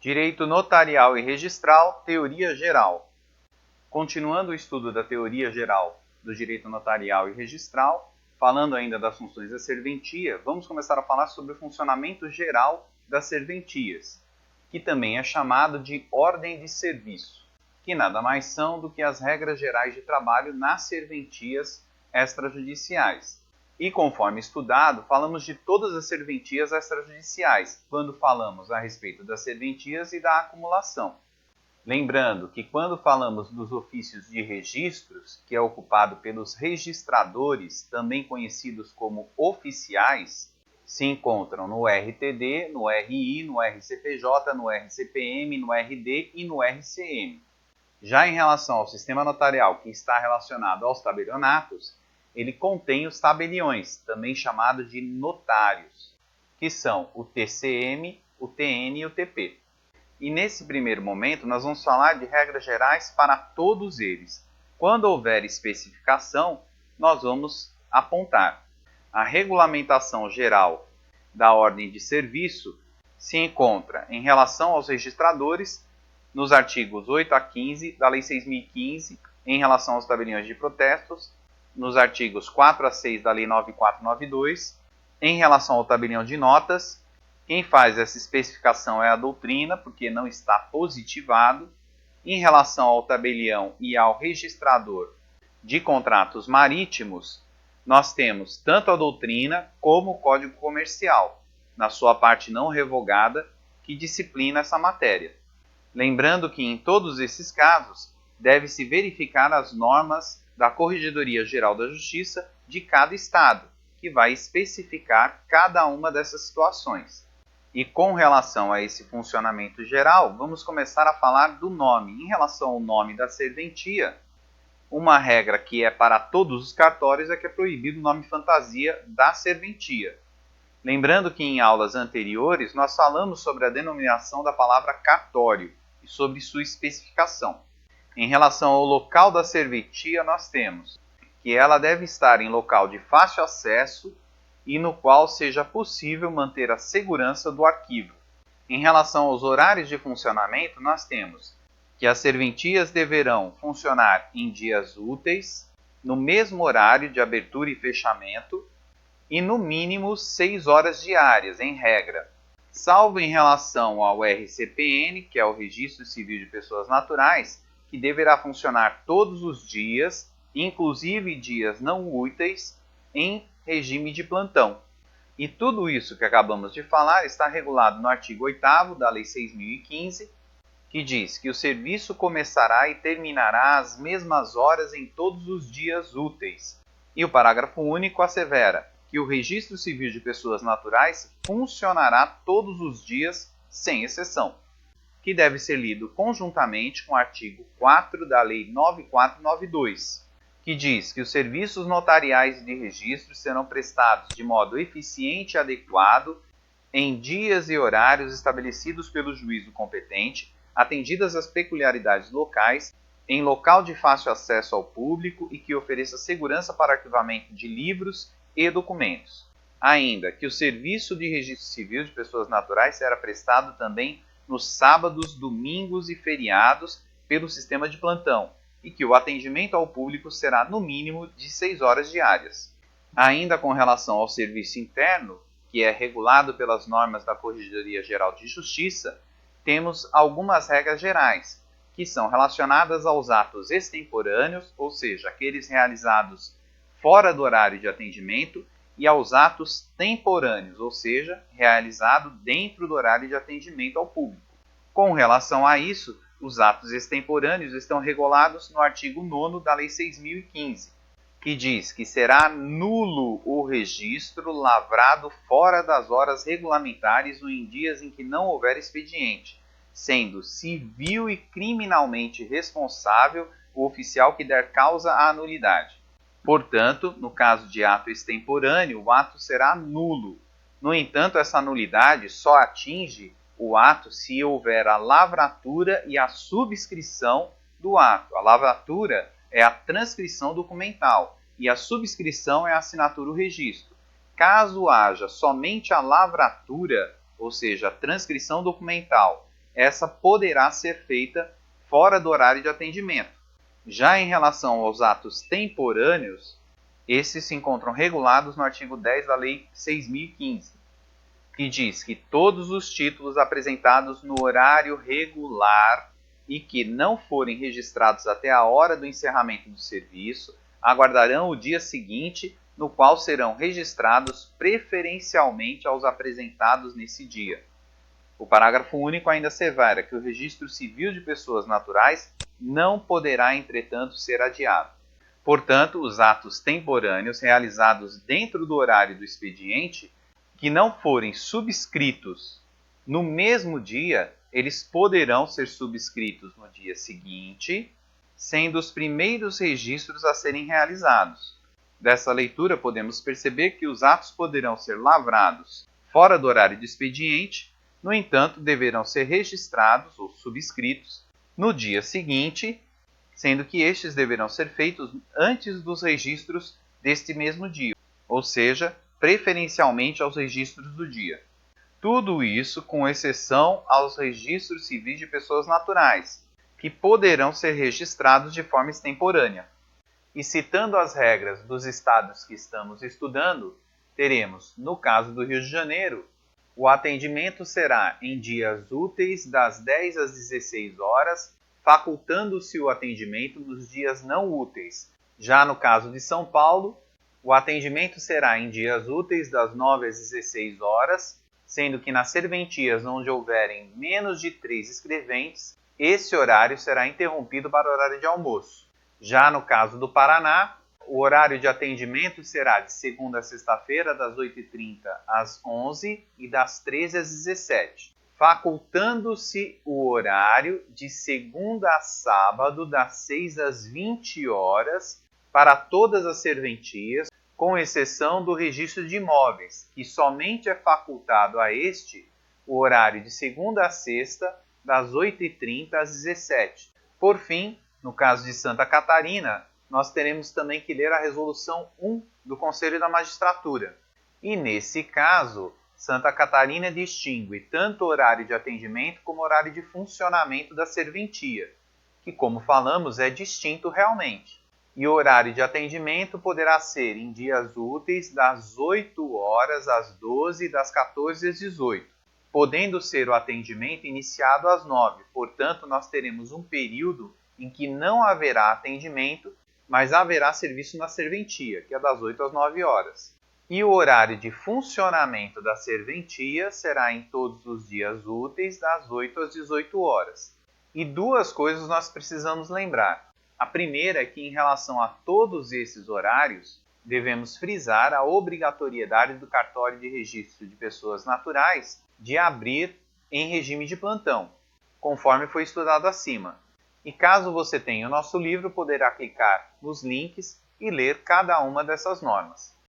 Direito notarial e registral, teoria geral. Continuando o estudo da teoria geral do direito notarial e registral, falando ainda das funções da serventia, vamos começar a falar sobre o funcionamento geral das serventias, que também é chamado de ordem de serviço, que nada mais são do que as regras gerais de trabalho nas serventias extrajudiciais. E conforme estudado, falamos de todas as serventias extrajudiciais, quando falamos a respeito das serventias e da acumulação. Lembrando que quando falamos dos ofícios de registros, que é ocupado pelos registradores, também conhecidos como oficiais, se encontram no RTD, no RI, no RCPJ, no RCPM, no RD e no RCM. Já em relação ao sistema notarial, que está relacionado aos tabelionatos, ele contém os tabeliões, também chamados de notários, que são o TCM, o TN e o TP. E nesse primeiro momento, nós vamos falar de regras gerais para todos eles. Quando houver especificação, nós vamos apontar. A regulamentação geral da ordem de serviço se encontra em relação aos registradores, nos artigos 8 a 15 da Lei 6.015, em relação aos tabeliões de protestos, nos artigos 4 a 6 da Lei 9.492, em relação ao tabelião de notas. Quem faz essa especificação é a doutrina, porque não está positivado. Em relação ao tabelião e ao registrador de contratos marítimos, nós temos tanto a doutrina como o Código Comercial, na sua parte não revogada, que disciplina essa matéria. Lembrando que em todos esses casos, deve-se verificar as normas da Corregedoria Geral da Justiça de cada estado, que vai especificar cada uma dessas situações. E com relação a esse funcionamento geral, vamos começar a falar do nome. Em relação ao nome da serventia, uma regra que é para todos os cartórios é que é proibido o nome fantasia da serventia. Lembrando que em aulas anteriores nós falamos sobre a denominação da palavra cartório e sobre sua especificação. Em relação ao local da serventia, nós temos que ela deve estar em local de fácil acesso e no qual seja possível manter a segurança do arquivo. Em relação aos horários de funcionamento, nós temos que as serventias deverão funcionar em dias úteis, no mesmo horário de abertura e fechamento, e no mínimo 6 horas diárias, em regra, salvo em relação ao RCPN, que é o Registro Civil de Pessoas Naturais, que deverá funcionar todos os dias, inclusive dias não úteis, em regime de plantão. E tudo isso que acabamos de falar está regulado no artigo 8º da Lei 6.015, que diz que o serviço começará e terminará às mesmas horas em todos os dias úteis. E o parágrafo único assevera que o Registro Civil de Pessoas Naturais funcionará todos os dias, sem exceção, que deve ser lido conjuntamente com o artigo 4 da Lei 9.492, que diz que os serviços notariais de registro serão prestados de modo eficiente e adequado em dias e horários estabelecidos pelo juízo competente, atendidas as peculiaridades locais, em local de fácil acesso ao público e que ofereça segurança para arquivamento de livros e documentos. Ainda que o serviço de registro civil de pessoas naturais será prestado também nos sábados, domingos e feriados pelo sistema de plantão, e que o atendimento ao público será no mínimo de 6 horas diárias. Ainda com relação ao serviço interno, que é regulado pelas normas da Corregedoria Geral de Justiça, temos algumas regras gerais, que são relacionadas aos atos extemporâneos, ou seja, aqueles realizados fora do horário de atendimento, e aos atos temporâneos, ou seja, realizado dentro do horário de atendimento ao público. Com relação a isso, os atos extemporâneos estão regulados no artigo 9º da Lei 6.015, que diz que será nulo o registro lavrado fora das horas regulamentares ou em dias em que não houver expediente, sendo civil e criminalmente responsável o oficial que der causa à nulidade. Portanto, no caso de ato extemporâneo, o ato será nulo. No entanto, essa nulidade só atinge o ato se houver a lavratura e a subscrição do ato. A lavratura é a transcrição documental e a subscrição é a assinatura do registro. Caso haja somente a lavratura, ou seja, a transcrição documental, essa poderá ser feita fora do horário de atendimento. Já em relação aos atos temporâneos, esses se encontram regulados no artigo 10 da Lei 6.015, que diz que todos os títulos apresentados no horário regular e que não forem registrados até a hora do encerramento do serviço, aguardarão o dia seguinte, no qual serão registrados preferencialmente aos apresentados nesse dia. O parágrafo único ainda assevera que o registro civil de pessoas naturais não poderá, entretanto, ser adiado. Portanto, os atos temporâneos realizados dentro do horário do expediente, que não forem subscritos no mesmo dia, eles poderão ser subscritos no dia seguinte, sendo os primeiros registros a serem realizados. Dessa leitura, podemos perceber que os atos poderão ser lavrados fora do horário do expediente, no entanto, deverão ser registrados ou subscritos no dia seguinte, sendo que estes deverão ser feitos antes dos registros deste mesmo dia, ou seja, preferencialmente aos registros do dia. Tudo isso com exceção aos registros civis de pessoas naturais, que poderão ser registrados de forma extemporânea. E citando as regras dos estados que estamos estudando, teremos, no caso do Rio de Janeiro, o atendimento será em dias úteis das 10 às 16 horas, facultando-se o atendimento nos dias não úteis. Já no caso de São Paulo, o atendimento será em dias úteis das 9 às 16 horas, sendo que nas serventias onde houverem menos de 3 escreventes, esse horário será interrompido para o horário de almoço. Já no caso do Paraná, o horário de atendimento será de segunda a sexta-feira, das 8h30 às 11h e das 13 às 17h, facultando-se o horário de segunda a sábado, das 6 às 20 horas, para todas as serventias, com exceção do registro de imóveis, que somente é facultado a este o horário de segunda a sexta, das 8h30 às 17h. Por fim, no caso de Santa Catarina, nós teremos também que ler a Resolução 1 do Conselho da Magistratura. E nesse caso, Santa Catarina distingue tanto o horário de atendimento como o horário de funcionamento da serventia, que, como falamos, é distinto realmente. E o horário de atendimento poderá ser em dias úteis das 8 horas às 12 e das 14 às 18, podendo ser o atendimento iniciado às 9. Portanto, nós teremos um período em que não haverá atendimento, mas haverá serviço na serventia, que é das 8 às 9 horas. E o horário de funcionamento da serventia será em todos os dias úteis, das 8 às 18 horas. E duas coisas nós precisamos lembrar. A primeira é que, em relação a todos esses horários, devemos frisar a obrigatoriedade do cartório de registro de pessoas naturais de abrir em regime de plantão, conforme foi estudado acima. E caso você tenha o nosso livro, poderá clicar nos links e ler cada uma dessas normas.